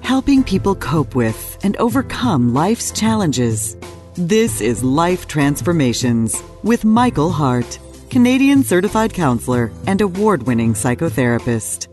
helping people cope with and overcome life's challenges. This is Life Transformations with Michael Hart, Canadian certified counselor and award-winning psychotherapist.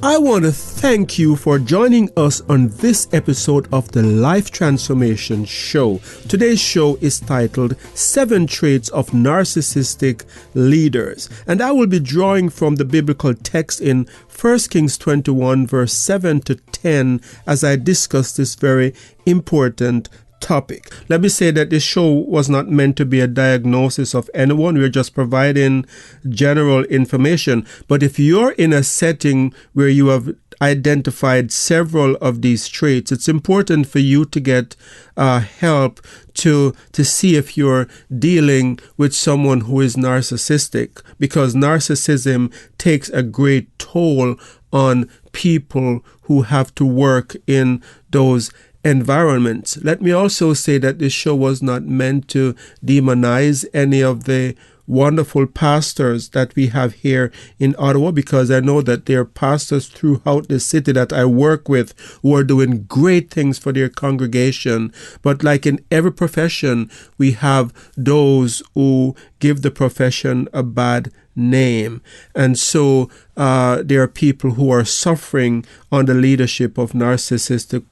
I want to thank you for joining us on this episode of the Life Transformation Show. Today's show is titled 7 Traits of Narcissistic Leaders, and I will be drawing from the biblical text in 1 Kings 21 verse 7 to 10 as I discuss this very important topic. Let me say that this show was not meant to be a diagnosis of anyone. We're just providing general information. But if you're in a setting where you have identified several of these traits, it's important for you to get help to see if you're dealing with someone who is narcissistic, because narcissism takes a great toll on people who have to work in those environments. Let me also say that this show was not meant to demonize any of the wonderful pastors that we have here in Ottawa, because I know that there are pastors throughout the city that I work with who are doing great things for their congregation. But like in every profession, we have those who give the profession a bad name. And so there are people who are suffering under the leadership of narcissistic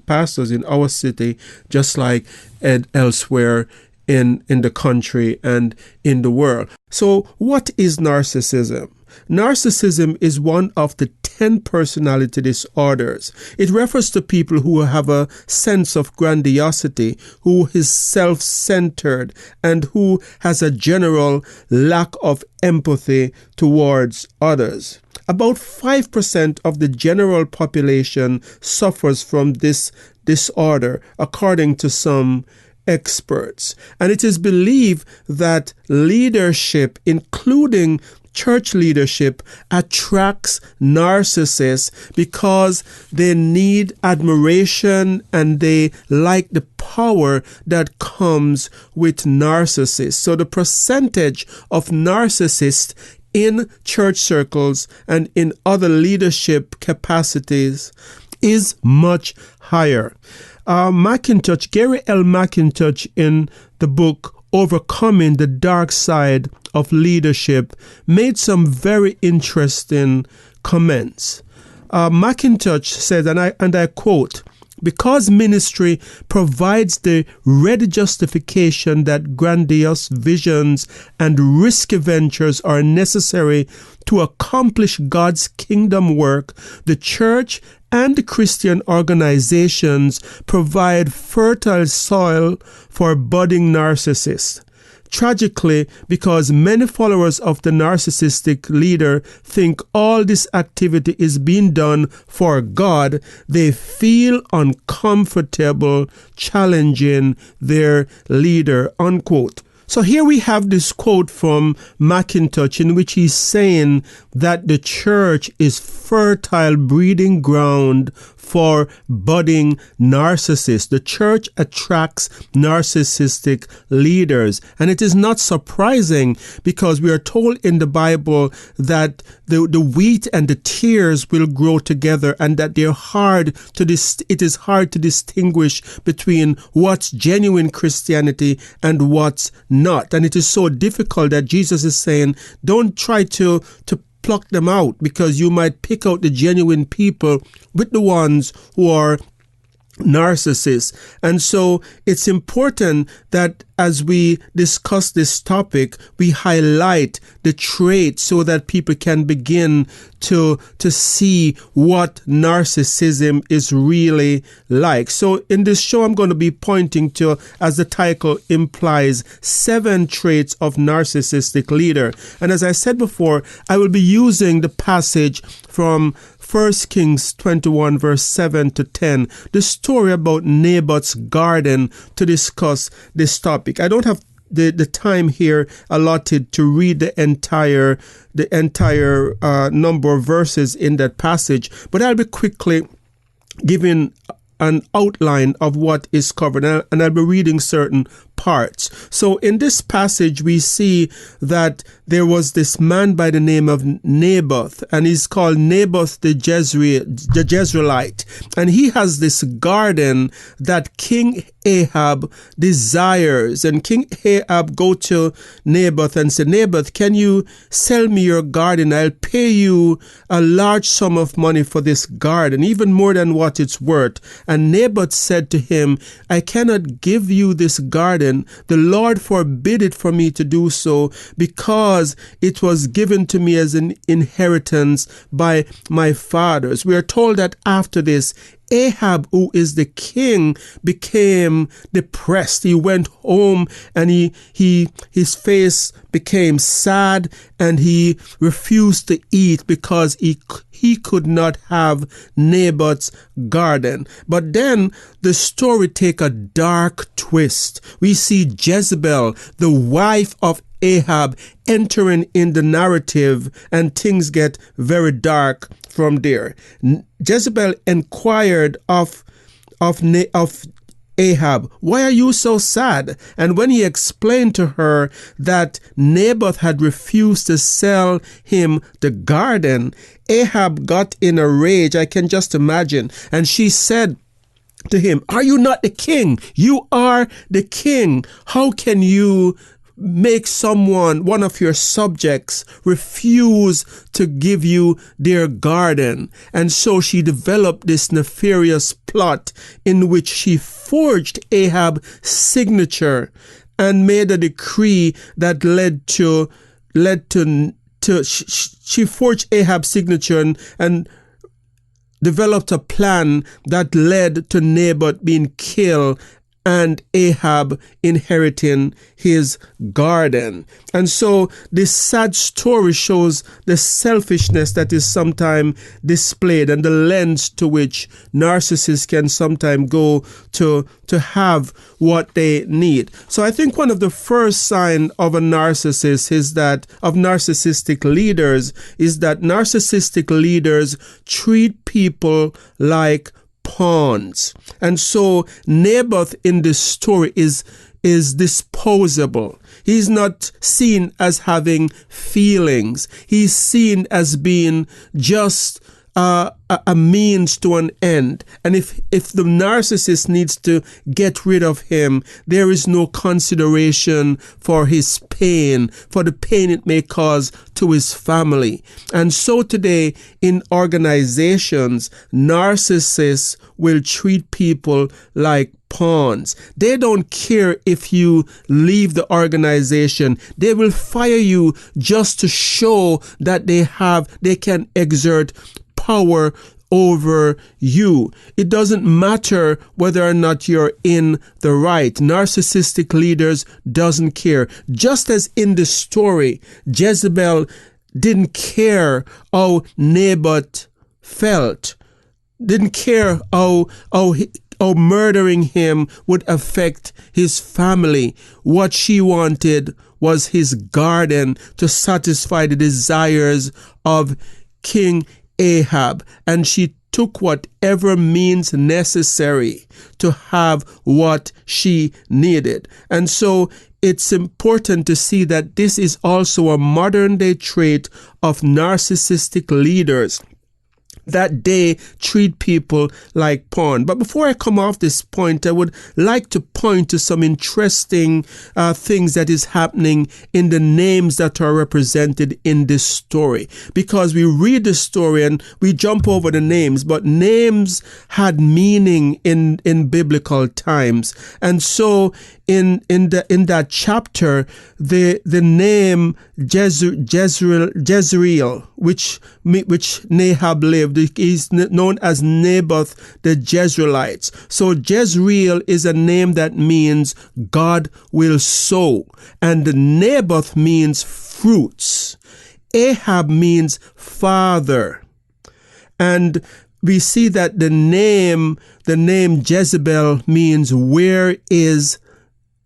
pastors in our city, just like elsewhere in the country and in the world. So what is narcissism? Narcissism is one of the 10 personality disorders. It refers to people who have a sense of grandiosity, who is self-centered, and who has a general lack of empathy towards others. About 5% of the general population suffers from this disorder, according to some experts. And it is believed that leadership, including church leadership, attracts narcissists because they need admiration and they like the power that comes with narcissists. So the percentage of narcissists in church circles and in other leadership capacities is much higher. Gary L. MacIntosh, in the book Overcoming the Dark Side of Leadership, made some very interesting comments. MacIntosh says, and I quote, "Because ministry provides the ready justification that grandiose visions and risky ventures are necessary to accomplish God's kingdom work, the church and the Christian organizations provide fertile soil for budding narcissists. Tragically, because many followers of the narcissistic leader think all this activity is being done for God, they feel uncomfortable challenging their leader," unquote. So here we have this quote from MacIntosh in which he's saying that the church is fertile breeding ground for budding narcissists. The church attracts narcissistic leaders. And it is not surprising, because we are told in the Bible that the wheat and the tares will grow together, and that it is hard to distinguish between what's genuine Christianity and what's not. And it is so difficult that Jesus is saying, don't try to pluck them out, because you might pick out the genuine people with the ones who are narcissists. And so it's important that as we discuss this topic, we highlight the traits so that people can begin to see what narcissism is really like. So in this show, I'm going to be pointing to, as the title implies, 7 traits of narcissistic leader. And as I said before, I will be using the passage from 1 Kings 21 verse 7 to 10, the story about Naboth's garden, to discuss this topic. I don't have the time here allotted to read the entire number of verses in that passage, but I'll be quickly giving an outline of what is covered, and I'll be reading certain parts. So in this passage, we see that there was this man by the name of Naboth, and he's called Naboth the Jezreelite. And he has this garden that King Ahab desires. And King Ahab go to Naboth and say, Naboth, can you sell me your garden? I'll pay you a large sum of money for this garden, even more than what it's worth. And Naboth said to him, I cannot give you this garden. The Lord forbid it for me to do so, because it was given to me as an inheritance by my fathers. We are told that after this, Ahab, who is the king, became depressed. He went home and his face became sad, and he refused to eat because he could not have Naboth's garden. But then the story take a dark twist. We see Jezebel, the wife of Ahab, entering in the narrative, and things get very dark from there. Jezebel inquired of Ahab, why are you so sad? And when he explained to her that Naboth had refused to sell him the garden, Ahab got in a rage, I can just imagine. And she said to him, are you not the king? You are the king. How can you make one of your subjects, refuse to give you their garden? And so she developed this nefarious plot in which she forged Ahab's signature and made a decree that led to she forged Ahab's signature and developed a plan that led to Naboth being killed and Ahab inheriting his garden. And so this sad story shows the selfishness that is sometimes displayed and the lens to which narcissists can sometimes go to have what they need. So I think one of the first signs of a narcissist of narcissistic leaders is that narcissistic leaders treat people like pawns. And so Naboth in this story is disposable. He's not seen as having feelings. He's seen as being just a means to an end. And if the narcissist needs to get rid of him, there is no consideration for his pain, for the pain it may cause to his family. And so today in organizations, narcissists will treat people like pawns. They don't care if you leave the organization. They will fire you just to show that they can exert power over you. It doesn't matter whether or not you're in the right. Narcissistic leaders doesn't care. Just as in the story, Jezebel didn't care how Naboth felt, didn't care how murdering him would affect his family. What she wanted was his garden to satisfy the desires of King Ahab, and she took whatever means necessary to have what she needed. And so it's important to see that this is also a modern day trait of narcissistic leaders, that they treat people like pawn. But before I come off this point, I would like to point to some interesting things that is happening in the names that are represented in this story. Because we read the story and we jump over the names, but names had meaning in biblical times. And so in that chapter, the name Jezreel, which Nahab lived, is known as Naboth the Jezreelites. So Jezreel is a name that means God will sow, and Naboth means fruits. Ahab means father, and we see that the name Jezebel means where is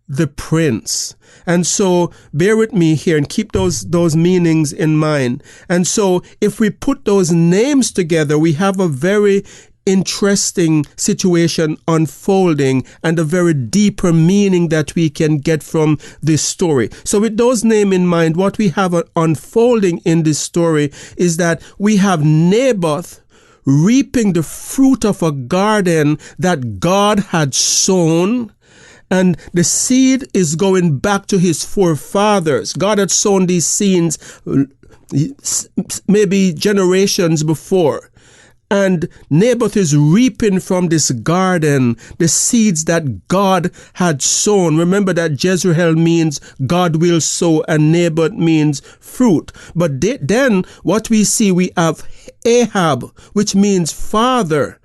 the prince. And so bear with me here and keep those meanings in mind. And so if we put those names together, we have a very interesting situation unfolding and a very deeper meaning that we can get from this story. So with those names in mind, what we have unfolding in this story is that we have Naboth reaping the fruit of a garden that God had sown, and the seed is going back to his forefathers. God had sown these seeds maybe generations before. And Naboth is reaping from this garden the seeds that God had sown. Remember that Jezreel means God will sow and Naboth means fruit. But then what we see, we have Ahab, which means father,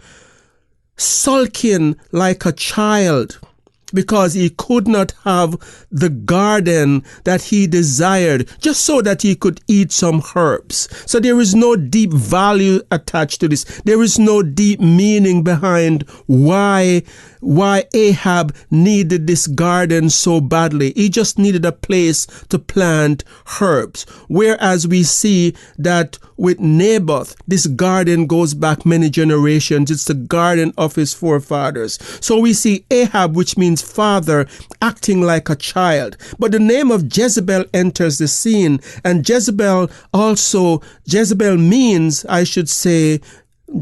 sulking like a child, because he could not have the garden that he desired just so that he could eat some herbs. So there is no deep value attached to this. There is no deep meaning behind why Ahab needed this garden so badly. He just needed a place to plant herbs. Whereas we see that with Naboth, this garden goes back many generations. It's the garden of his forefathers. So we see Ahab, which means father, acting like a child. But the name of Jezebel enters the scene. And Jezebel means,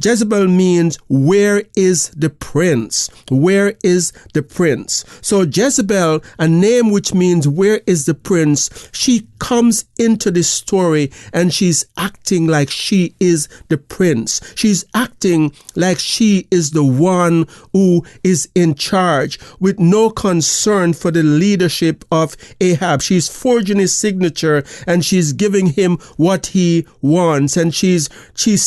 Jezebel means, where is the prince? Where is the prince? So Jezebel, a name which means where is the prince, she comes into this story and she's acting like she is the prince. She's acting like she is the one who is in charge, with no concern for the leadership of Ahab. She's forging his signature and she's giving him what he wants, and she's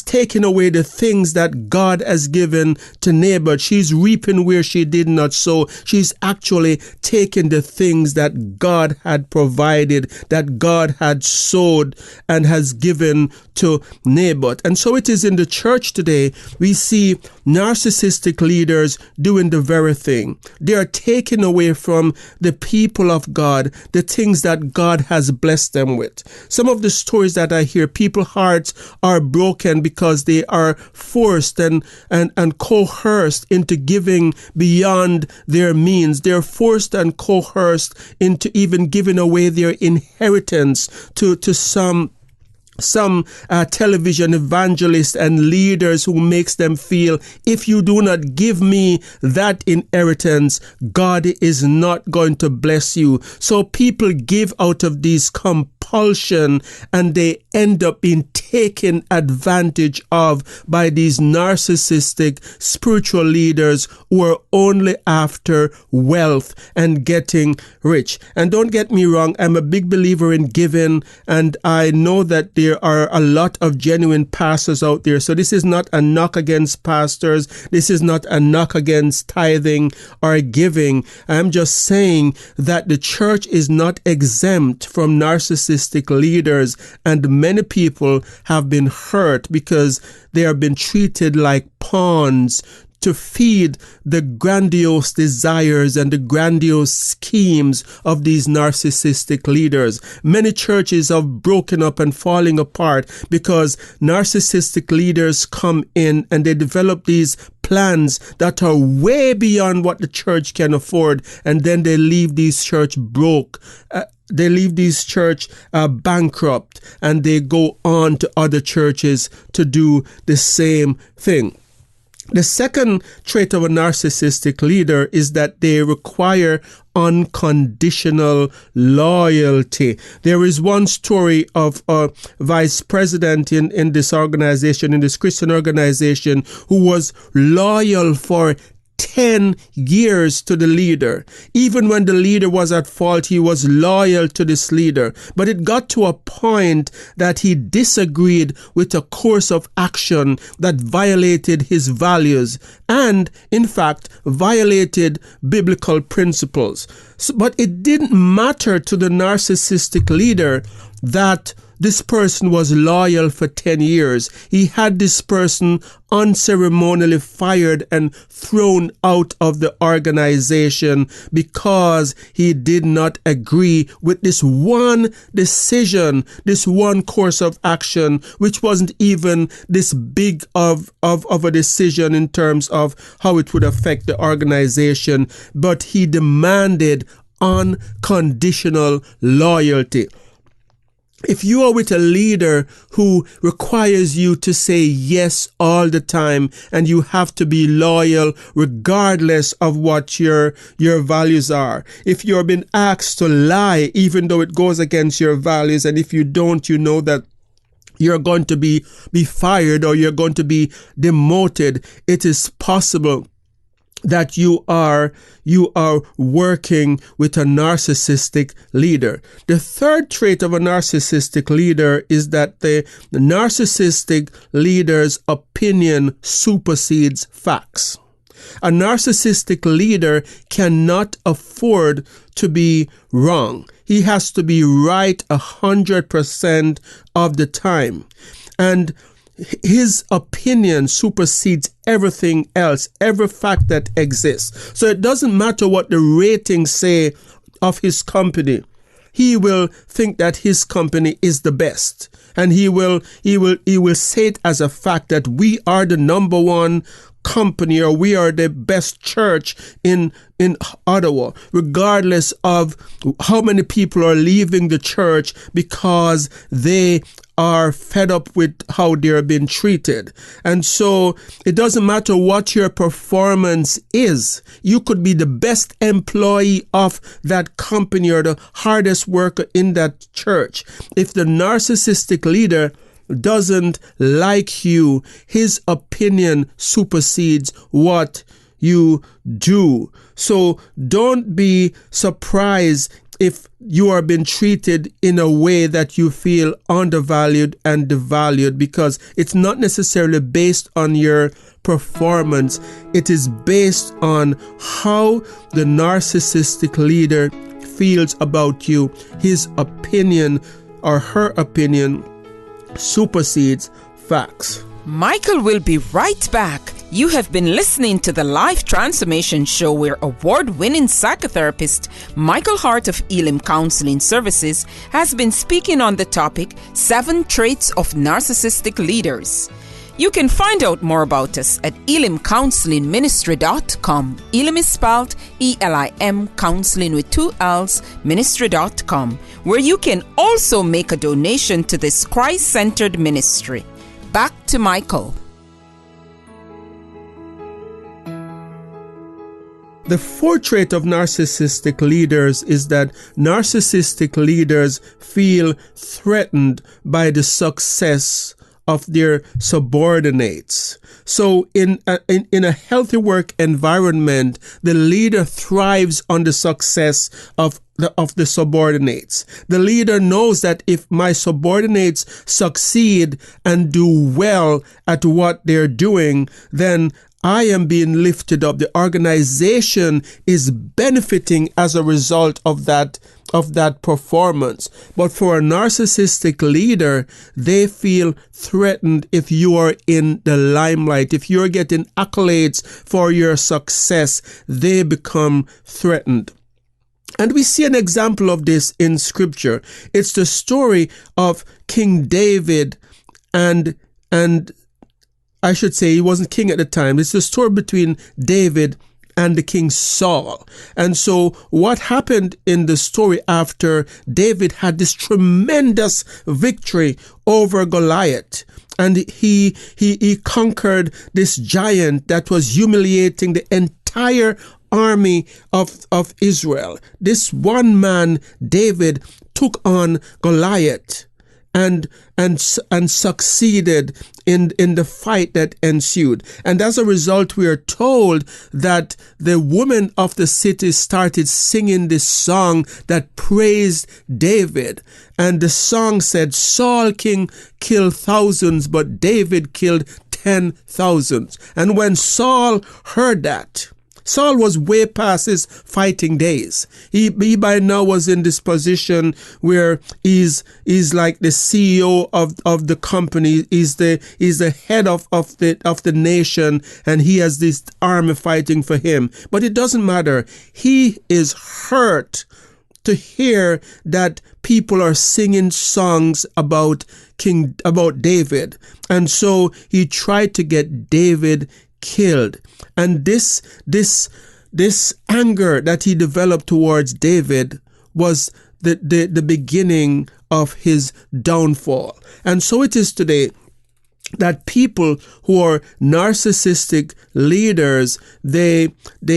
taking away the things that God has given to Naboth. She's reaping where she did not sow. She's actually taking the things that God had provided, that God had sowed and has given to Naboth. And so it is in the church today. We see narcissistic leaders doing the very thing. They are taking away from the people of God the things that God has blessed them with. Some of the stories that I hear, people's hearts are broken because they are forced and coerced into giving beyond their means. They're forced and coerced into even giving away their inheritance to some television evangelists and leaders who makes them feel, if you do not give me that inheritance, God is not going to bless you. So people give out of these compulsion, and they end up being taken advantage of by these narcissistic spiritual leaders who are only after wealth and getting rich. And don't get me wrong, I'm a big believer in giving, and I know that there are a lot of genuine pastors out there. So this is not a knock against pastors. This is not a knock against tithing or giving. I'm just saying that the church is not exempt from narcissistic leaders, and many people have been hurt because they have been treated like pawns to feed the grandiose desires and the grandiose schemes of these narcissistic leaders. Many churches have broken up and falling apart because narcissistic leaders come in and they develop these plans that are way beyond what the church can afford, and then they leave these church broke. They leave these church bankrupt, and they go on to other churches to do the same thing. The second trait of a narcissistic leader is that they require unconditional loyalty. There is one story of a vice president in this organization, in this Christian organization, who was loyal for 10 years to the leader. Even when the leader was at fault, he was loyal to this leader. But it got to a point that he disagreed with a course of action that violated his values and, in fact, violated biblical principles. But it didn't matter to the narcissistic leader that this person was loyal for 10 years. He had this person unceremoniously fired and thrown out of the organization because he did not agree with this one decision, this one course of action, which wasn't even this big of a decision in terms of how it would affect the organization, but he demanded unconditional loyalty. If you are with a leader who requires you to say yes all the time and you have to be loyal regardless of what your values are, if you're being asked to lie even though it goes against your values, and if you don't, you know that you're going to be fired or you're going to be demoted, it is possible that you are working with a narcissistic leader. The third trait of a narcissistic leader is that the narcissistic leader's opinion supersedes facts. A narcissistic leader cannot afford to be wrong. He has to be right 100% of the time. And his opinion supersedes everything else, every fact that exists. So it doesn't matter what the ratings say of his company. He will think that his company is the best, and he will say it as a fact that we are the number one company, or we are the best church in Ottawa, regardless of how many people are leaving the church because they are fed up with how they're being treated. And so it doesn't matter what your performance is. You could be the best employee of that company or the hardest worker in that church. If the narcissistic leader doesn't like you, his opinion supersedes what you do. So don't be surprised if you are being treated in a way that you feel undervalued and devalued, because it's not necessarily based on your performance. It is based on how the narcissistic leader feels about you. His opinion or her opinion supersedes facts. Michael will be right back. You have been listening to the Life Transformation Show, where award-winning psychotherapist Michael Hart of ElimCounselling Services has been speaking on the topic 7 Traits of Narcissistic Leaders. You can find out more about us at ElimCounselingMinistry.com. Elim is spelled E-L-I-M, counseling with 2 L's, ministry.com, where you can also make a donation to this Christ-centered ministry. Back to Michael. The fourth trait of narcissistic leaders is that narcissistic leaders feel threatened by the success of their subordinates. So in a healthy work environment, the leader thrives on the success of the subordinates. The leader knows that if my subordinates succeed and do well at what they're doing, then I am being lifted up. The organization is benefiting as a result of that performance. But for a narcissistic leader, they feel threatened if you are in the limelight. If you're getting accolades for your success, they become threatened. And we see an example of this in Scripture. It's the story of King David and I should say he wasn't king at the time. It's the story between David and the King Saul. And so what happened in the story after David had this tremendous victory over Goliath, and he conquered this giant that was humiliating the entire army of Israel. This one man, David, took on Goliath and succeeded in the fight that ensued. And as a result, we are told that the women of the city started singing this song that praised David. And the song said, Saul king killed thousands, but David killed 10,000. And when Saul heard that, Saul was way past his fighting days. He by now was in this position where he's like the CEO of the company. He's the head of the nation, and he has this army fighting for him. But it doesn't matter. He is hurt to hear that people are singing songs about David, and so he tried to get David killed. And this anger that he developed towards David was the beginning of his downfall. And so it is today that people who are narcissistic leaders, they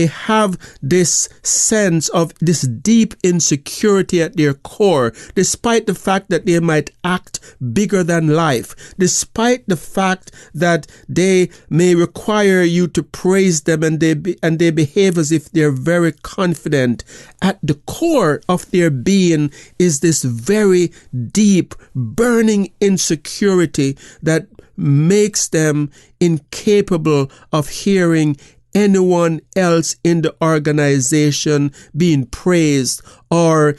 have this sense of this deep insecurity at their core, despite the fact that they might act bigger than life, despite the fact that they may require you to praise them and they behave as if they're very confident. At the core of their being is this very deep, burning insecurity that makes them incapable of hearing anyone else in the organization being praised or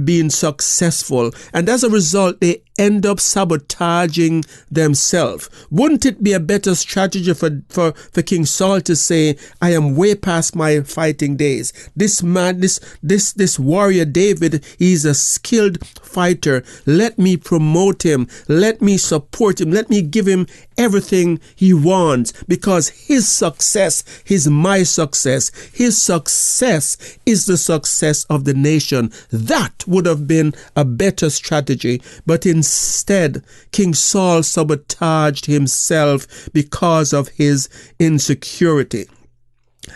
being successful. And as a result, they end up sabotaging themselves. Wouldn't it be a better strategy for King Saul to say, I am way past my fighting days. This man, this warrior David, he's a skilled fighter. Let me promote him. Let me support him. Let me give him everything he wants, because his success is my success. His success is the success of the nation. That would have been a better strategy. But instead, King Saul sabotaged himself because of his insecurity.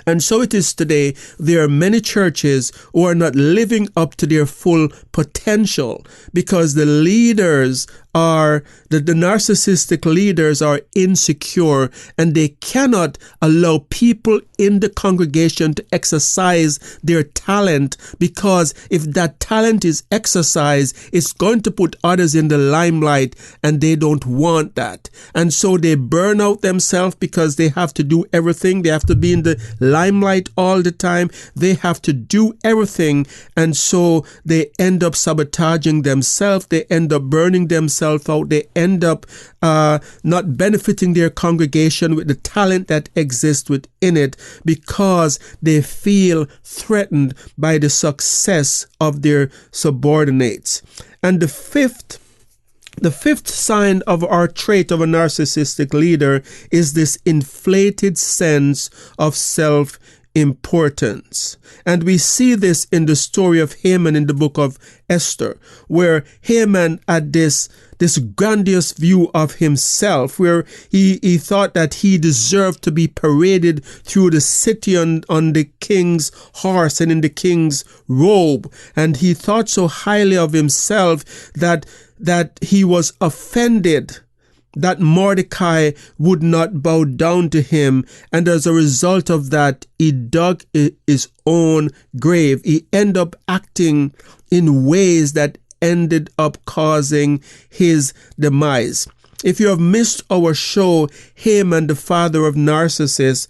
And so it is today. There are many churches who are not living up to their full potential because the leaders are, the narcissistic leaders are insecure, and they cannot allow people in the congregation to exercise their talent, because if that talent is exercised, it's going to put others in the limelight, and they don't want that. And so they burn out themselves because they have to do everything. They have to be in the limelight all the time. They have to do everything, and so they end up sabotaging themselves. They end up burning themselves out. They end up not benefiting their congregation with the talent that exists within it, because they feel threatened by the success of their subordinates. And the fifth sign of our trait of a narcissistic leader is this inflated sense of self-importance. And we see this in the story of Haman in the book of Esther, where Haman had this grandiose view of himself, where he thought that he deserved to be paraded through the city on the king's horse and in the king's robe. And he thought so highly of himself that he was offended that Mordecai would not bow down to him. And as a result of that, he dug his own grave. He ended up acting in ways that ended up causing his demise. If you have missed our show, Haman, the father of narcissists,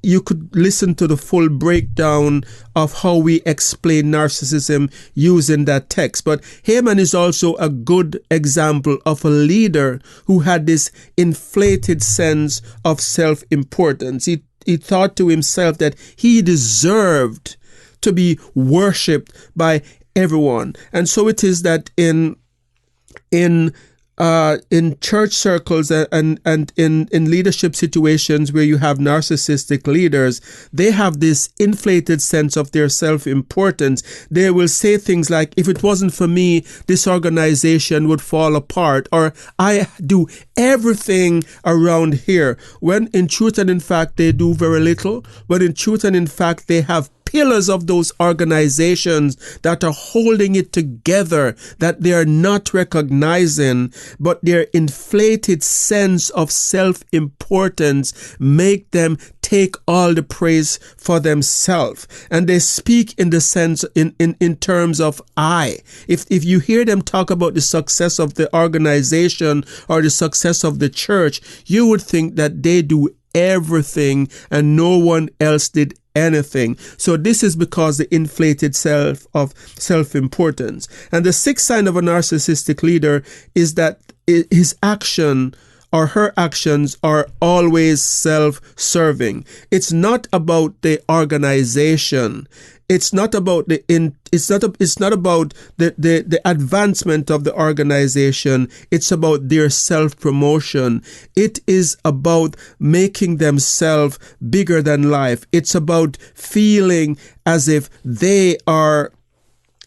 you could listen to the full breakdown of how we explain narcissism using that text. But Haman is also a good example of a leader who had this inflated sense of self-importance. He thought to himself that he deserved to be worshipped by everyone. And so it is that in church circles and in leadership situations where you have narcissistic leaders, they have this inflated sense of their self-importance. They will say things like, if it wasn't for me, this organization would fall apart, or I do everything around here, when in truth and in fact they do very little, when in truth and in fact they have pillars of those organizations that are holding it together, that they are not recognizing, but their inflated sense of self-importance make them take all the praise for themselves. And they speak in the sense, in terms of I. If you hear them talk about the success of the organization or the success of the church, you would think that they do everything and no one else did anything. So this is because the inflated self of self-importance. And the sixth sign of a narcissistic leader is that his action or her actions are always self-serving. It's not about the organization. It's not about it's not about the advancement of the organization. It's about their self-promotion. It is about making themselves bigger than life. It's about feeling as if they are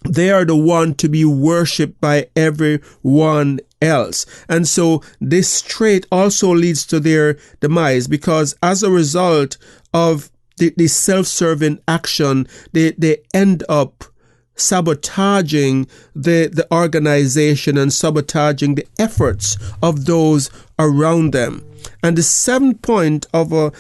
the one to be worshipped by everyone else. And so this trait also leads to their demise, because as a result of the self-serving action, they end up sabotaging the organization and sabotaging the efforts of those around them. And the seventh trait of a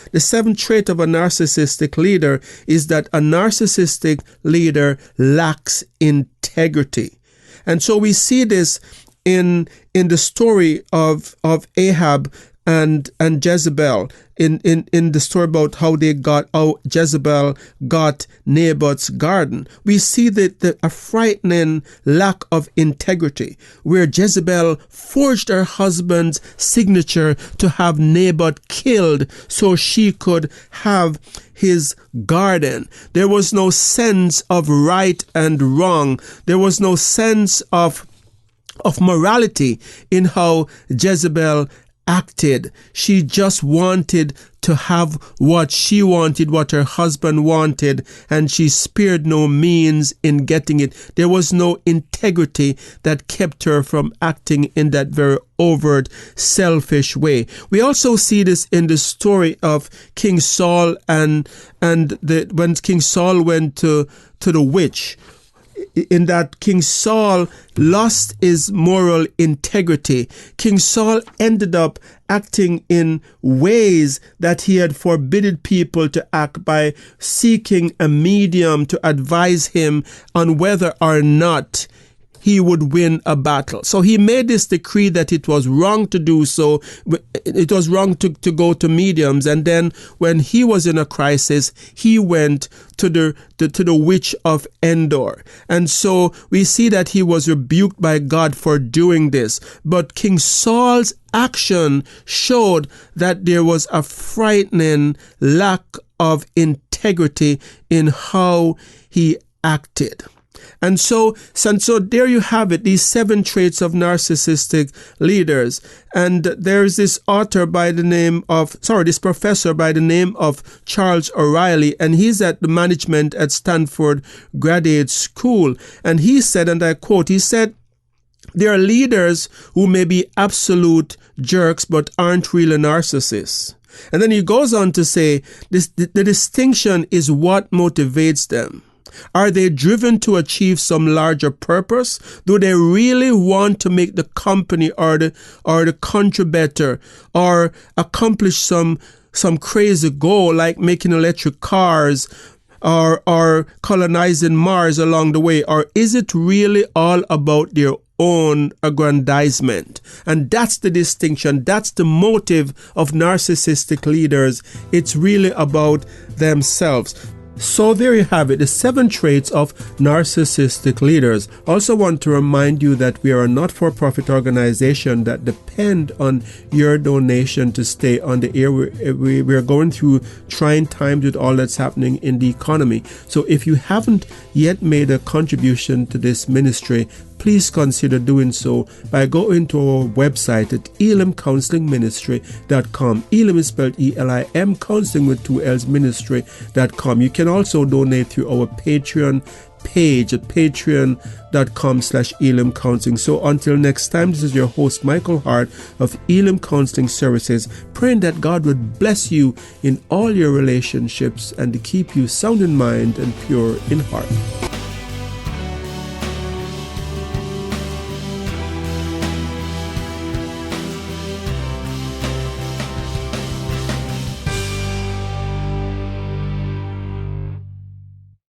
narcissistic leader is that a narcissistic leader lacks integrity. And so we see this in the story of Ahab and Jezebel, in the story about how Jezebel got Naboth's garden. We see a frightening lack of integrity, where Jezebel forged her husband's signature to have Naboth killed so she could have his garden. There was no sense of right and wrong. There was no sense of morality in how Jezebel acted. She just wanted to have what she wanted, what her husband wanted, and she spared no means in getting it. There was no integrity that kept her from acting in that very overt, selfish way. We also see this in the story of King Saul and when King Saul went to the witch. In that King Saul lost his moral integrity. King Saul ended up acting in ways that he had forbidden people to act by seeking a medium to advise him on whether or not he would win a battle. So he made this decree that it was wrong to do so. It was wrong to go to mediums. And then when he was in a crisis, he went to the witch of Endor. And so we see that he was rebuked by God for doing this. But King Saul's action showed that there was a frightening lack of integrity in how he acted. And so there you have it, these 7 traits of narcissistic leaders. And there's this professor by the name of Charles O'Reilly, and he's at the management at Stanford Graduate School. And he said, and I quote, he said, "There are leaders who may be absolute jerks but aren't really narcissists." And then he goes on to say, the distinction is what motivates them. Are they driven to achieve some larger purpose? Do they really want to make the company or the country better, or accomplish some crazy goal like making electric cars or colonizing Mars along the way? Or is it really all about their own aggrandizement? And that's the distinction. That's the motive of narcissistic leaders. It's really about themselves. So there you have it, the 7 traits of narcissistic leaders. Also want to remind you that we are a not-for-profit organization that depend on your donation to stay on the air. We are going through trying times with all that's happening in the economy. So if you haven't yet made a contribution to this ministry, please consider doing so by going to our website at ElimCounselingMinistry.com. Elim is spelled E-L-I-M, counseling with 2 L's, ministry.com. You can also donate through our Patreon page at patreon.com/ElimCounseling. So until next time, this is your host, Michael Hart of ElimCounselling Services, praying that God would bless you in all your relationships and to keep you sound in mind and pure in heart.